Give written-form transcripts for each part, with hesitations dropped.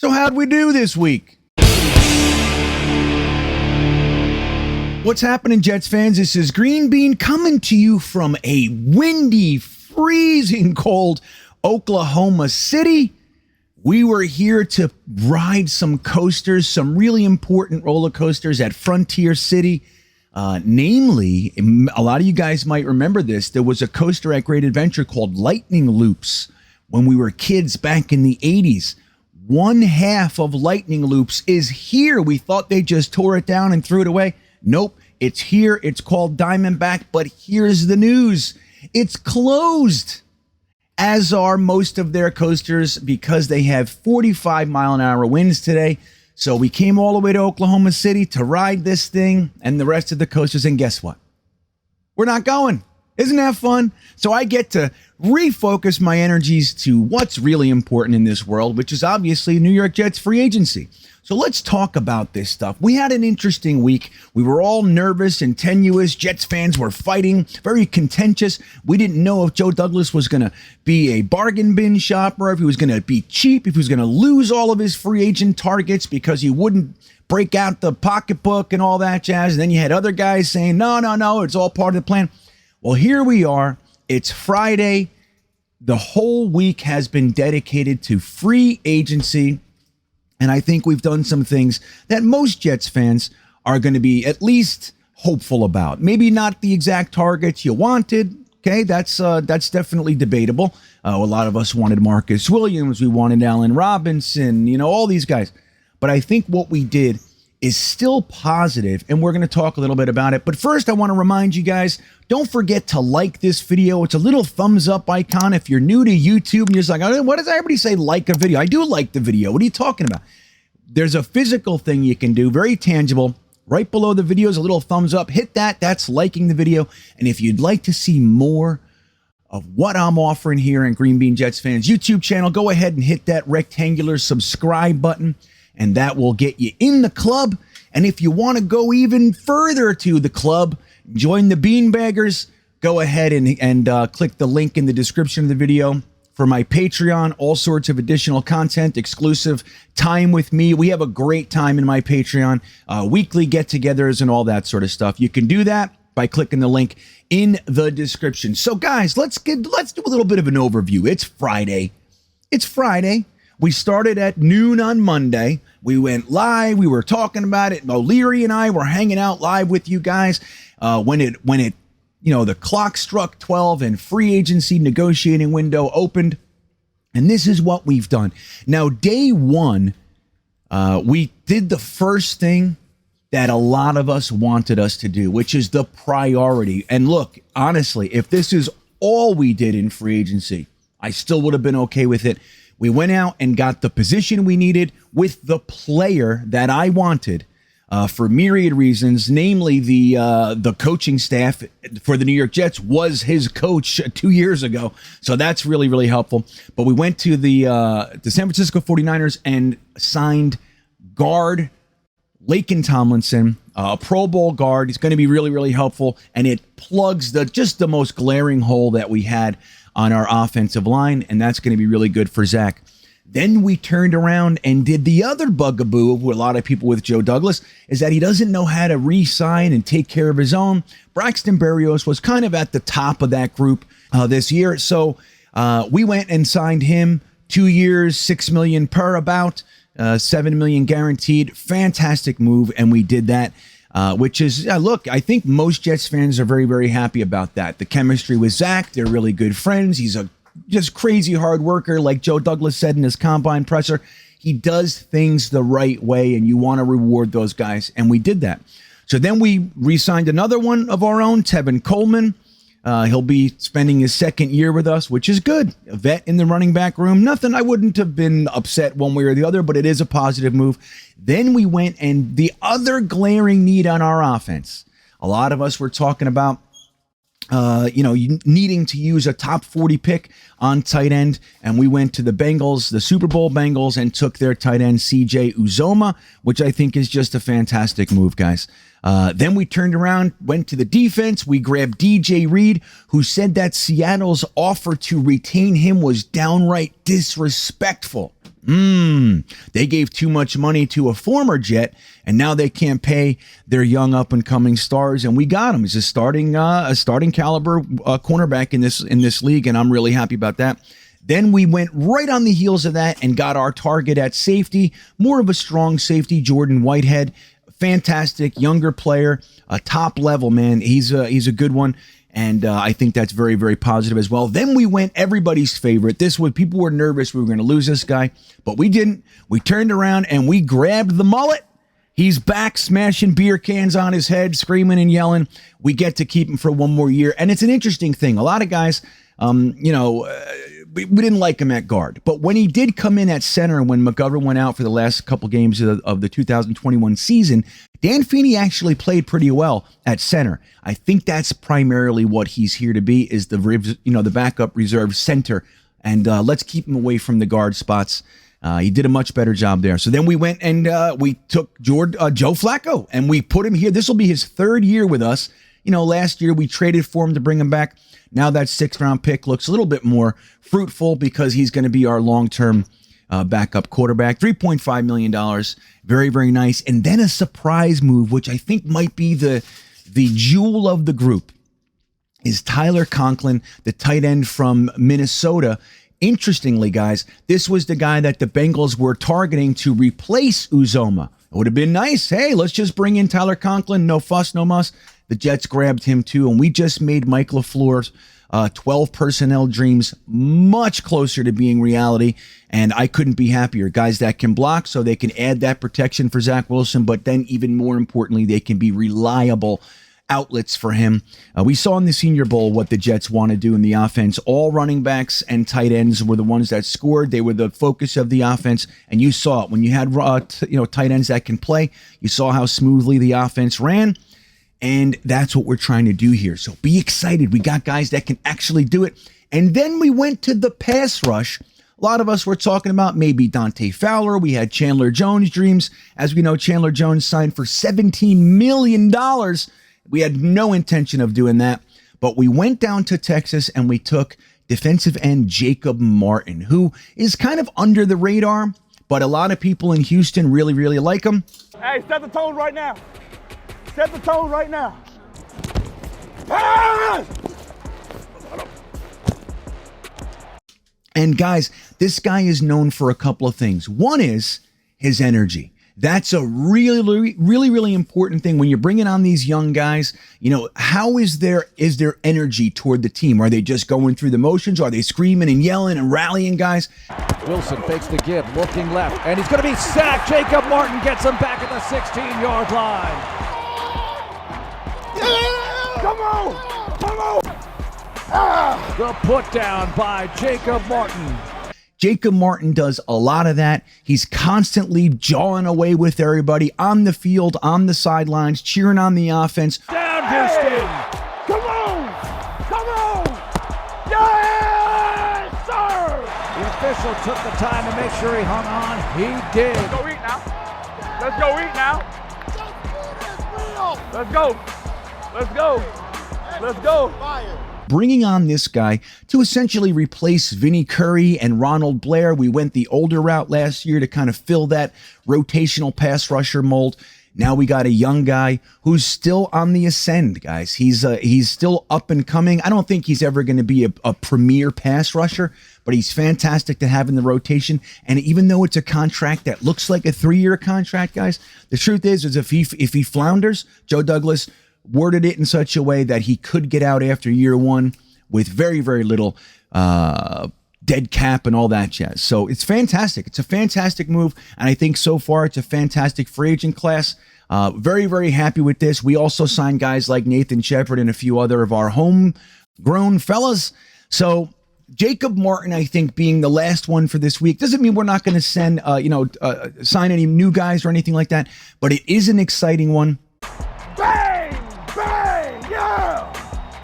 So how'd we do this week? What's happening, Jets fans? This is GreenBean coming to you from a windy, freezing cold Oklahoma City. We were here to ride some coasters, some really important roller coasters at Frontier City. Namely, a lot of you guys might remember this. There was a coaster at Great Adventure called Lightning Loops when we were kids back in the 80s. One half of Lightning Loops is here. We thought they just tore it down and threw it away. Nope, it's here. It's called Diamondback, but here's the news. It's closed, as are most of their coasters, because they have 45-mile-an-hour winds today. So we came all the way to Oklahoma City to ride this thing and the rest of the coasters, and guess what? We're not going. Isn't that fun? So I get to refocus my energies to what's really important in this world, which is obviously New York Jets free agency. So let's talk about this stuff. We had an interesting week. We were all nervous and tenuous. Jets fans were fighting, very contentious. We didn't know if Joe Douglas was going to be a bargain bin shopper, if he was going to be cheap, if he was going to lose all of his free agent targets because he wouldn't break out the pocketbook and all that jazz. And then you had other guys saying, no, it's all part of the plan. Well, here we are. It's Friday. The whole week has been dedicated to free agency. And I think we've done some things that most Jets fans are going to be at least hopeful about. Maybe not the exact targets you wanted. Okay, that's definitely debatable. A lot of us wanted Marcus Williams. We wanted Allen Robinson, all these guys. But I think what we did is still positive, and we're going to talk a little bit about it. But first, I want to remind you guys, don't forget to like this video. It's a little thumbs up icon. If you're new to YouTube and you're just like, what does everybody say, like a video? I do like the video. What are you talking about? There's a physical thing you can do, very tangible. Right below the video is a little thumbs up. Hit that. That's liking the video. And if you'd like to see more of what I'm offering here in GreenBean Jets Fans YouTube channel, go ahead and hit that rectangular subscribe button, and that will get you in the club. And if you want to go even further to the club, join the Beanbaggers, go ahead and click the link in the description of the video for my Patreon, all sorts of additional content, exclusive time with me. We have a great time in my Patreon, weekly get-togethers and all that sort of stuff. You can do that by clicking the link in the description. So guys, let's do a little bit of an overview. It's Friday. We started at noon on Monday. We went live. We were talking about it. O'Leary and I were hanging out live with you guys when the clock struck 12 and free agency negotiating window opened. And this is what we've done. Now, day one, we did the first thing that a lot of us wanted us to do, which is the priority. And look, honestly, if this is all we did in free agency, I still would have been okay with it. We went out and got the position we needed with the player that I wanted for myriad reasons, namely the coaching staff for the New York Jets was his coach 2 years ago. So that's really, really helpful. But we went to the San Francisco 49ers and signed guard Laken Tomlinson, a Pro Bowl guard. He's going to be really, really helpful. And it plugs just the most glaring hole that we had on our offensive line, and that's going to be really good for Zach. Then we turned around and did the other bugaboo of a lot of people with Joe Douglas, is that he doesn't know how to re-sign and take care of his own. Braxton Berrios was kind of at the top of that group this year, so we went and signed him 2 years, $6 million per about, $7 million guaranteed. Fantastic move, and we did that. Which is, look, I think most Jets fans are very, very happy about that. The chemistry with Zach, they're really good friends. He's a just crazy hard worker, like Joe Douglas said in his combine presser. He does things the right way, and you want to reward those guys, and we did that. So then we re-signed another one of our own, Tevin Coleman. He'll be spending his second year with us, which is good. A vet in the running back room. Nothing, I wouldn't have been upset one way or the other, but it is a positive move. Then we went and the other glaring need on our offense. A lot of us were talking about, needing to use a top 40 pick on tight end, and we went to the Bengals, the Super Bowl Bengals, and took their tight end CJ Uzomah, which I think is just a fantastic move, guys. Then we turned around, went to the defense. We grabbed DJ Reed, who said that Seattle's offer to retain him was downright disrespectful. They gave too much money to a former Jet, and now they can't pay their young up-and-coming stars, and we got him. He's a starting caliber cornerback in this league, and I'm really happy about that. Then we went right on the heels of that and got our target at safety, more of a strong safety, Jordan Whitehead. Fantastic younger player, a top level, man. He's a good one. And I think that's very, very positive as well. Then we went everybody's favorite. People were nervous we were going to lose this guy, but we didn't. We turned around and we grabbed the mullet. He's back, smashing beer cans on his head, screaming and yelling. We get to keep him for one more year. And it's an interesting thing. A lot of guys, we didn't like him at guard. But when he did come in at center, when McGovern went out for the last couple games of the 2021 season, Dan Feeney actually played pretty well at center. I think that's primarily what he's here to be, is the backup reserve center. And let's keep him away from the guard spots. He did a much better job there. So then we went and we took Joe Flacco, and we put him here. This will be his third year with us. Last year we traded for him to bring him back. Now that 6th-round pick looks a little bit more fruitful because he's going to be our long-term backup quarterback. $3.5 million. Very, very nice. And then a surprise move, which I think might be the jewel of the group, is Tyler Conklin, the tight end from Minnesota. Interestingly, guys, this was the guy that the Bengals were targeting to replace Uzomah. It would have been nice. Hey, let's just bring in Tyler Conklin. No fuss, no muss. The Jets grabbed him too, and we just made Mike LaFleur's 12 personnel dreams much closer to being reality, and I couldn't be happier. Guys that can block so they can add that protection for Zach Wilson, but then even more importantly, they can be reliable outlets for him. We saw in the Senior Bowl what the Jets want to do in the offense. All running backs and tight ends were the ones that scored. They were the focus of the offense, and you saw it. When you had tight ends that can play, you saw how smoothly the offense ran. And that's what we're trying to do here. So be excited. We got guys that can actually do it. And then we went to the pass rush. A lot of us were talking about maybe Dante Fowler. We had Chandler Jones dreams. As we know, Chandler Jones signed for $17 million. We had no intention of doing that. But we went down to Texas and we took defensive end Jacob Martin, who is kind of under the radar, but a lot of people in Houston really, really like him. Hey, set the tone right now. Set the tone right now. Pass! And guys, this guy is known for a couple of things. One is his energy. That's a really, really, really important thing when you're bringing on these young guys. How is their energy toward the team? Are they just going through the motions? Are they screaming and yelling and rallying guys? Wilson fakes the give, looking left, and he's going to be sacked. Jacob Martin gets him back at the 16-yard line. Come on! Come on! Ah! The put down by Jacob Martin. Jacob Martin does a lot of that. He's constantly jawing away with everybody on the field, on the sidelines, cheering on the offense. Down Houston! Come on! Come on! Yes, sir! The official took the time to make sure he hung on. He did. Let's go eat now. Let's go eat now. Let's go. Let's go. Let's go. Bringing on this guy to essentially replace Vinnie Curry and Ronald Blair. We went the older route last year to kind of fill that rotational pass rusher mold. Now we got a young guy who's still on the ascend, guys. He's still up and coming. I don't think he's ever going to be a premier pass rusher, but he's fantastic to have in the rotation. And even though it's a contract that looks like a 3-year contract, guys, the truth is if he flounders, Joe Douglas worded it in such a way that he could get out after year one with very, very little dead cap and all that jazz. So it's fantastic. It's a fantastic move. And I think so far it's a fantastic free agent class. Very, very happy with this. We also signed guys like Nathan Shepard and a few other of our homegrown fellas. So Jacob Martin, I think, being the last one for this week doesn't mean we're not going to send, sign any new guys or anything like that. But it is an exciting one. Bang! Bang! Yeah!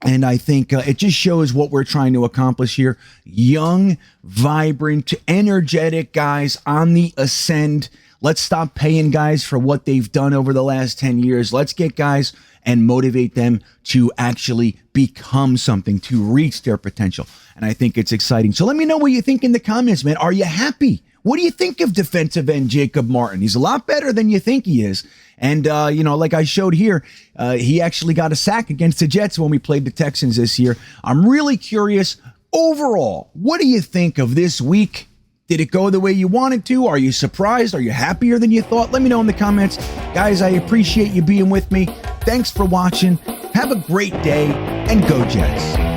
And I think it just shows what we're trying to accomplish here. Young, vibrant, energetic guys on the ascend. Let's stop paying guys for what they've done over the last 10 years. Let's get guys and motivate them to actually become something, to reach their potential. And I think it's exciting. So let me know what you think in the comments, man. Are you happy? What do you think of defensive end Jacob Martin? He's a lot better than you think he is. And, like I showed here, he actually got a sack against the Jets when we played the Texans this year. I'm really curious. Overall, what do you think of this week? Did it go the way you wanted to? Are you surprised? Are you happier than you thought? Let me know in the comments. Guys, I appreciate you being with me. Thanks for watching. Have a great day, and go Jets.